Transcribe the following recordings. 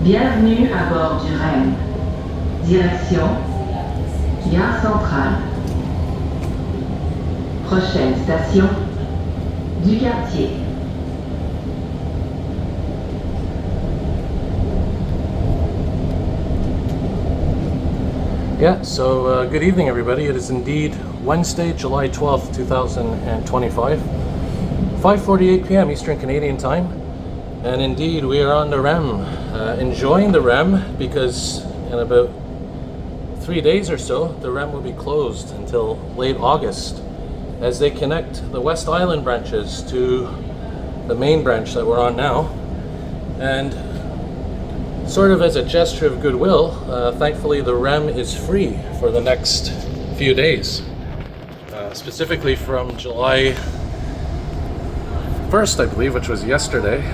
Bienvenue à bord du REM. Direction Gare Centrale. Prochaine station du quartier. Yeah, so good evening everybody. It is indeed Wednesday, July 12th, 2025, 5:48 p.m. Eastern Canadian Time. And indeed we are on the REM, enjoying the REM because in about 3 days or so, the REM will be closed until late August as they connect the West Island branches to the main branch that we're on now. And sort of as a gesture of goodwill, thankfully the REM is free for the next few days, specifically from July 1st, I believe, which was yesterday,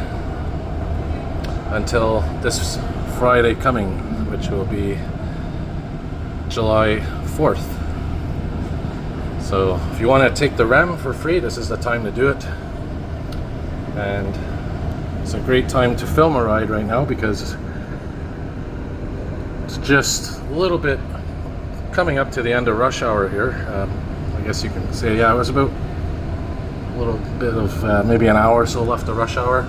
until this Friday coming, which will be July 4th. So if you want to take the REM for free, this is the time to do it. And it's a great time to film a ride right now because it's just a little bit coming up to the end of rush hour here. I guess you can say, yeah, it was about a little bit of maybe an hour or so left of rush hour.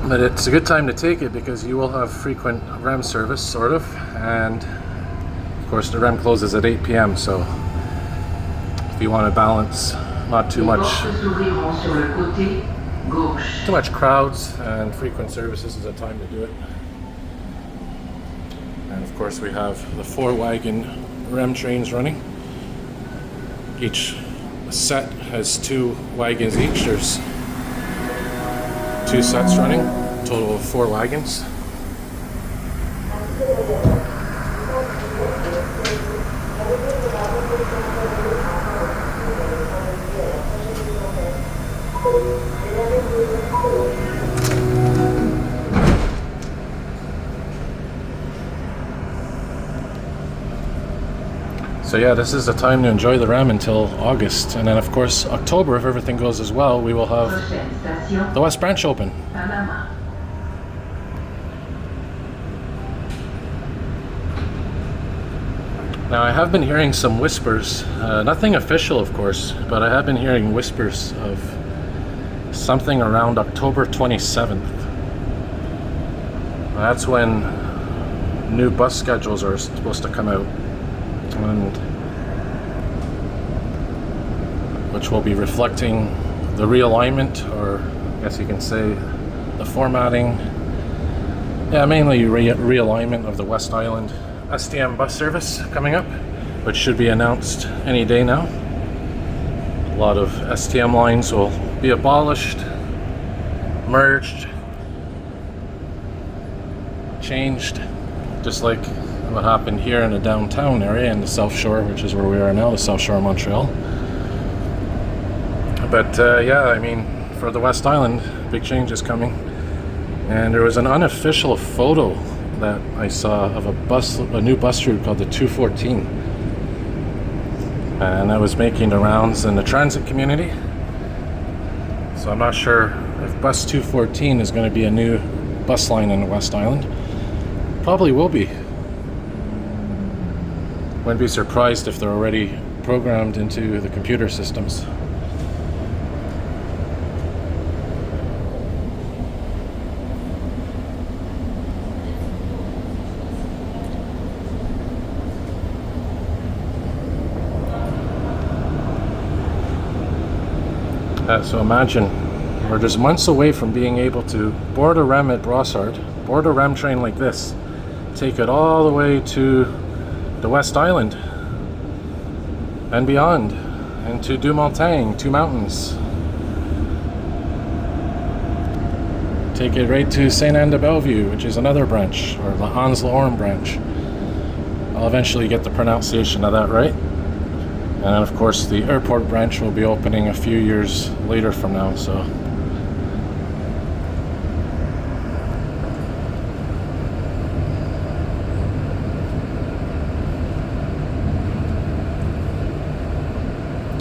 But it's a good time to take it because you will have frequent REM service, sort of, and of course the REM closes at 8 p.m. so if you want to balance not too much crowds and frequent services, is a time to do it. And of course we have the 4-wagon REM trains running. Each set has 2 wagons each. There's 2 sets running, a total of 4 wagons. So yeah, this is the time to enjoy the REM until August, and then of course October, if everything goes as well, we will have the West Branch open. Now I have been hearing some whispers, nothing official of course, but I have been hearing whispers of something around October 27th. That's when new bus schedules are supposed to come out, and which will be reflecting the realignment, or I guess you can say the formatting, mainly realignment of the West Island STM bus service coming up, which should be announced any day now. A lot of STM lines will be abolished, merged, changed, just like what happened here in the downtown area in the South Shore, which is where we are now, the South Shore of Montreal. But yeah, I mean, for the West Island, big change is coming. And there was an unofficial photo that I saw of a new bus route called the 214, and that was making the rounds in the transit community. So I'm not sure if bus 214 is going to be a new bus line in the West Island. Probably will be. Wouldn't be surprised if they're already programmed into the computer systems. So imagine, we're just months away from being able to board a REM at Brossard, board a REM train like this, take it all the way to the West Island and beyond, and to Dumontagne, 2 Mountains. Take it right to Saint-Anne-de-Bellevue, which is another branch, or the Ans-le-Orme branch. I'll eventually get the pronunciation of that right. And then of course the airport branch will be opening a few years later from now, so.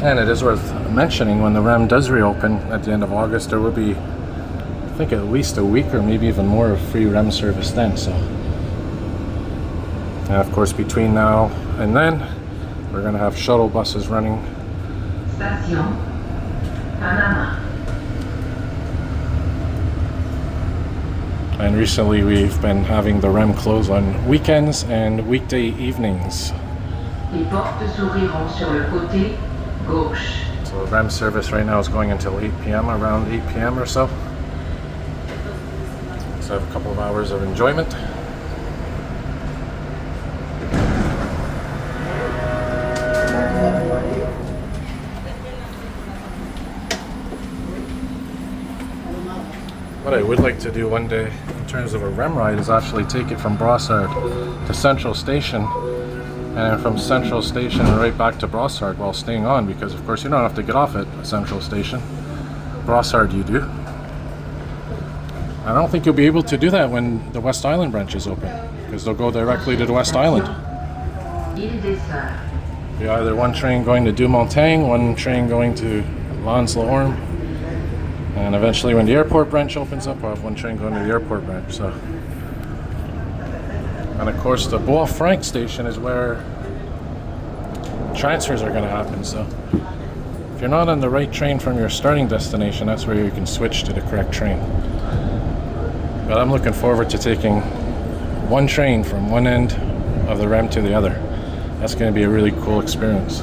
And it is worth mentioning, when the REM does reopen at the end of August, there will be think at least a week or maybe even more of free REM service then. So, and of course, between now and then, we're going to have shuttle buses running. Station Panama. And recently we've been having the REM close on weekends and weekday evenings. Les portes s'ouvriront sur le côté gauche. So REM service right now is going until 8 p.m., around 8 p.m. or so. So I have a couple of hours of enjoyment. What I would like to do one day in terms of a REM ride is actually take it from Brossard to Central Station, and then from Central Station right back to Brossard while staying on, because of course you don't have to get off at Central Station. Brossard you do. I don't think you'll be able to do that when the West Island branch is open, because they'll go directly to the West Island. Be either one train going to Dumontagne, one train going to Lons-la-Orme, and eventually when the airport branch opens up, I'll have one train going to the airport branch. So, and of course the Bois-Franc station is where transfers are going to happen. So if you're not on the right train from your starting destination, that's where you can switch to the correct train. But I'm looking forward to taking one train from one end of the REM to the other. That's going to be a really cool experience.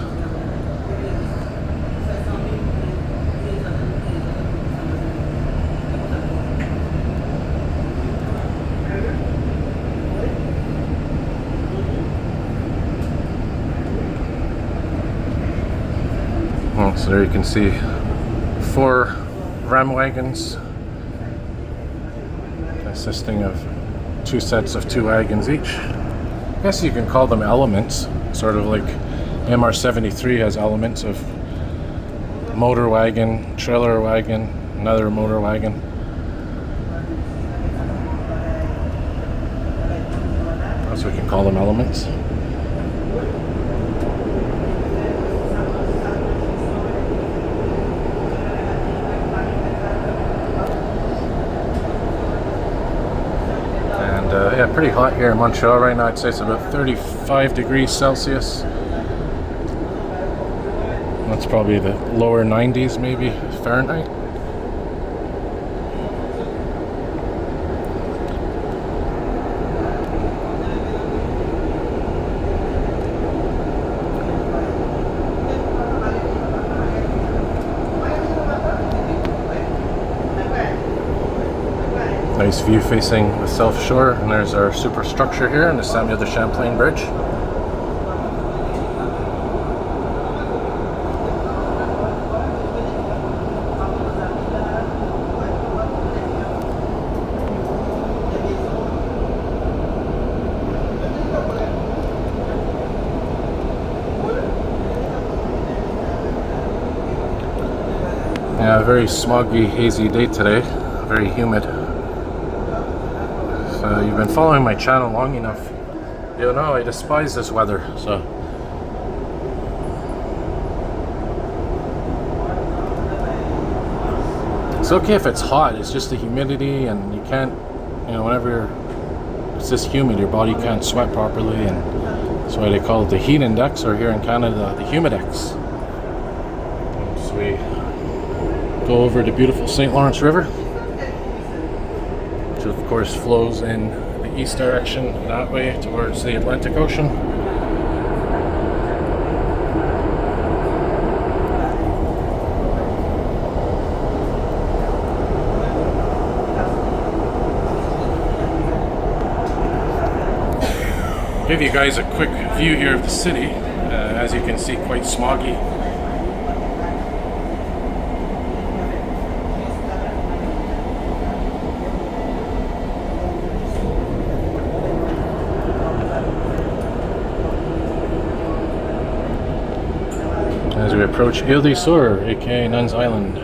So there you can see 4 REM wagons consisting of 2 sets of 2 wagons each. I guess you can call them elements, sort of like MR73 has elements of motor wagon, trailer wagon, another motor wagon. That's what we can call them, elements. Yeah, pretty hot here in Montreal right now. I'd say it's about 35 degrees Celsius. That's probably the lower 90s maybe Fahrenheit. Nice view facing the South Shore, and there's our superstructure here on the Samuel de Champlain Bridge. Yeah, a very smoggy, hazy day today, very humid. You've been following my channel long enough, you know I despise this weather, so it's okay if it's hot, it's just the humidity, and you can't, you know, whenever it's this humid your body can't sweat properly, and that's why they call it the heat index, or here in Canada the humidex. So we go over the beautiful St. Lawrence River, which of course flows in the east direction that way towards the Atlantic Ocean. Give you guys a quick view here of the city. As you can see, quite smoggy. As we approach Ile de Sur, aka Nuns Island.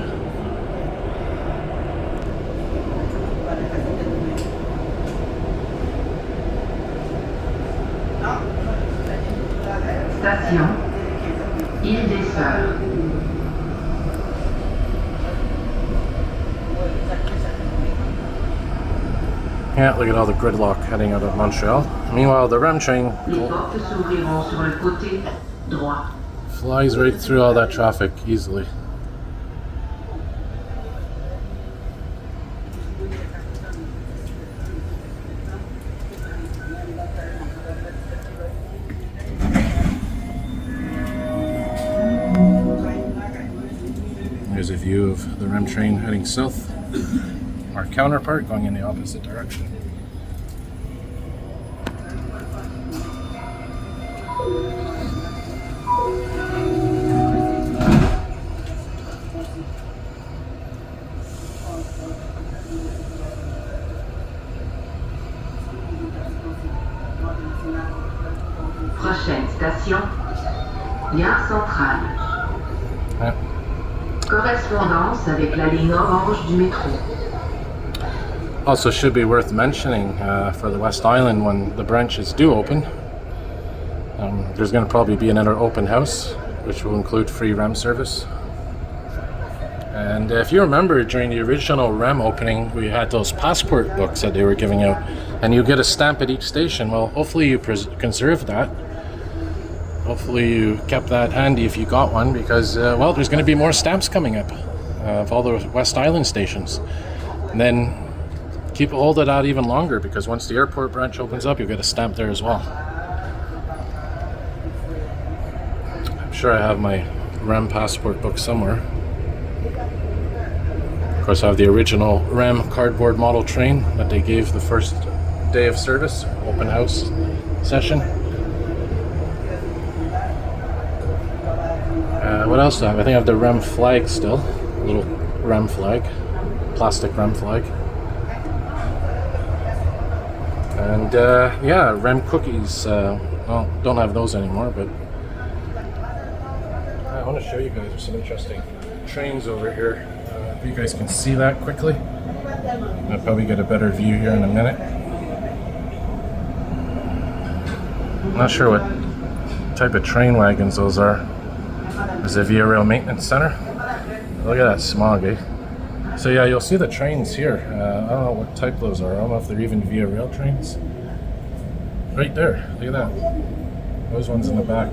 Station Ile des Sœurs. Yeah, look at all the gridlock heading out of Montreal. Meanwhile, the REM train Les portes s'ouvriront sur le côté droit. flies right through all that traffic easily. There's a view of the REM train heading south. Our counterpart going in the opposite direction. Prochaine station, Gare Centrale. Yeah. Correspondance avec la ligne orange du métro. Also should be worth mentioning for the West Island when the branches do open. There's going to probably be another open house which will include free REM service. And if you remember, during the original REM opening, we had those passport books that they were giving out, and you get a stamp at each station. Well, hopefully you conserved that. Hopefully you kept that handy if you got one, because well, there's going to be more stamps coming up of all the West Island stations. And then keep a hold of that even longer, because once the airport branch opens up, you'll get a stamp there as well. I'm sure I have my REM passport book somewhere. Of course, I have the original REM cardboard model train that they gave the first day of service, open house session. What else do I have? I think I have the REM flag still, a little REM flag, plastic REM flag. And yeah, REM cookies. Well, don't have those anymore, but I want to show you guys some interesting trains over here. If you guys can see that quickly, I'll probably get a better view here in a minute. I'm not sure what type of train wagons those are. There's a Via Rail maintenance center. Look at that smog, eh? So yeah, you'll see the trains here. I don't know what type those are. I don't know if they're even Via Rail trains. Right there, look at that. Those ones in the back.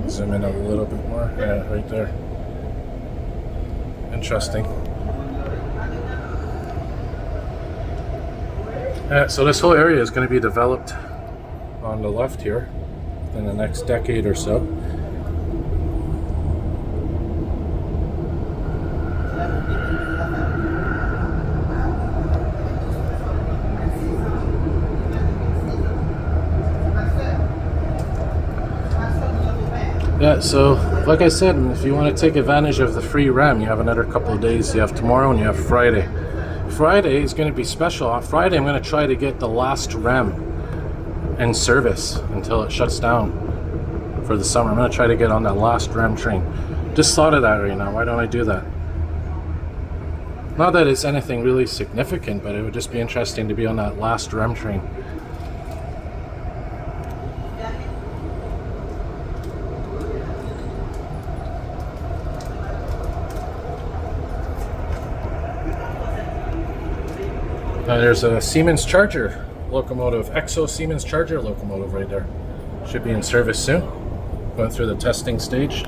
Zoom in a little bit more. Yeah, right there. Interesting. So this whole area is going to be developed on the left here in the next decade or so. Yeah, so like I said, if you want to take advantage of the free REM, you have another couple of days. You have tomorrow and you have Friday. Friday is going to be special. On Friday, I'm going to try to get the last REM in service until it shuts down for the summer. I'm going to try to get on that last REM train. Just thought of that right now. Why don't I do that? Not that it's anything really significant, but it would just be interesting to be on that last REM train. There's a Siemens Charger locomotive, Exo Siemens Charger locomotive right there. Should be in service soon. Going through the testing stage.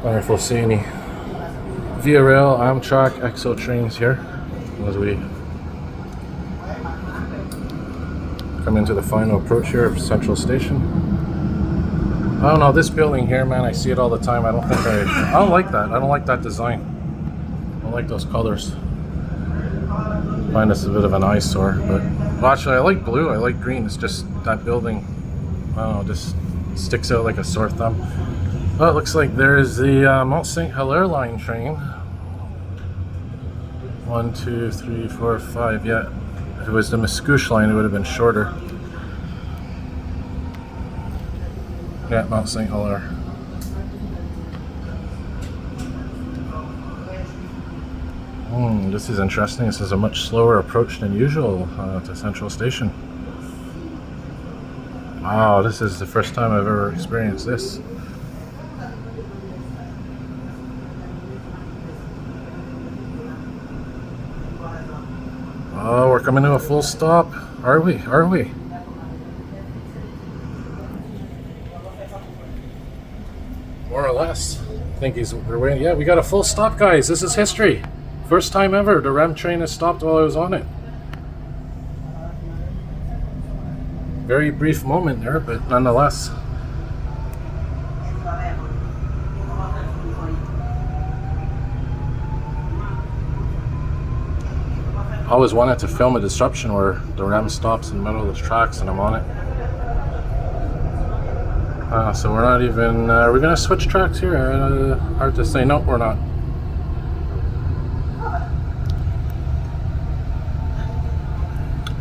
Wonder if we'll see any Via Rail, Amtrak, EXO trains here as we come into the final approach here of Central Station. I don't know, this building here, man, I see it all the time. I don't like that. I don't like that design. I don't like those colors. I find this a bit of an eyesore, but well, actually I like blue, I like green. It's just that building, I don't know, just sticks out like a sore thumb. Well, it looks like there's the Mont St. Hilaire line train. 1, 2, 3, 4, 5. Yeah, if it was the Mascouche line, it would have been shorter. Yeah, Mont St. Hilaire. This is interesting. This is a much slower approach than usual to Central Station. Wow, this is the first time I've ever experienced this. Oh, we're coming to a full stop. Are we? Are we? More or less. I think they're waiting. Yeah, we got a full stop, guys. This is history. First time ever the REM train has stopped while I was on it. Very brief moment there, but nonetheless. I always wanted to film a disruption where the REM stops in the middle of the tracks and I'm on it. So we're not even, are we going to switch tracks here? Hard to say. No, we're not.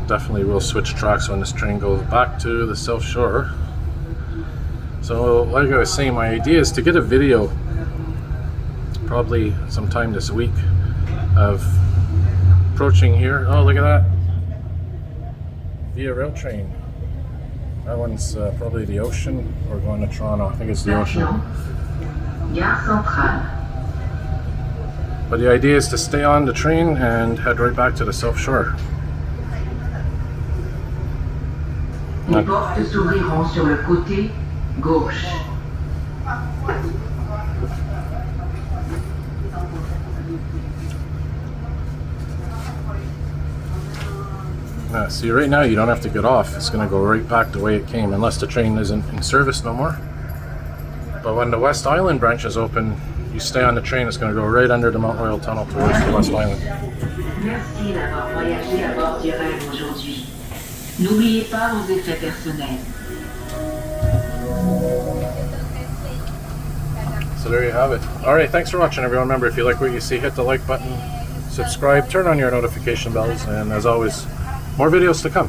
Definitely will switch tracks when this train goes back to the South Shore. So like I was saying, my idea is to get a video probably sometime this week of approaching here. Oh, look at that. Via Rail train. That one's probably the Ocean. We're going to Toronto. I think it's the Ocean. Gare Centrale. But the idea is to stay on the train and head right back to the South Shore. Les portes s'ouvriront sur le côté gauche. See, right now you don't have to get off. It's going to go right back the way it came, unless the train isn't in service no more. But when the West Island branch is open, you stay on the train. It's going to go right under the Mount Royal Tunnel towards the West Island. Merci d'avoir voyagé à bord du REM aujourd'hui. N'oubliez pas vos effets personnels. So there you have it. Alright, thanks for watching, everyone. Remember, if you like what you see, hit the like button, subscribe, turn on your notification bells, and as always, more videos to come.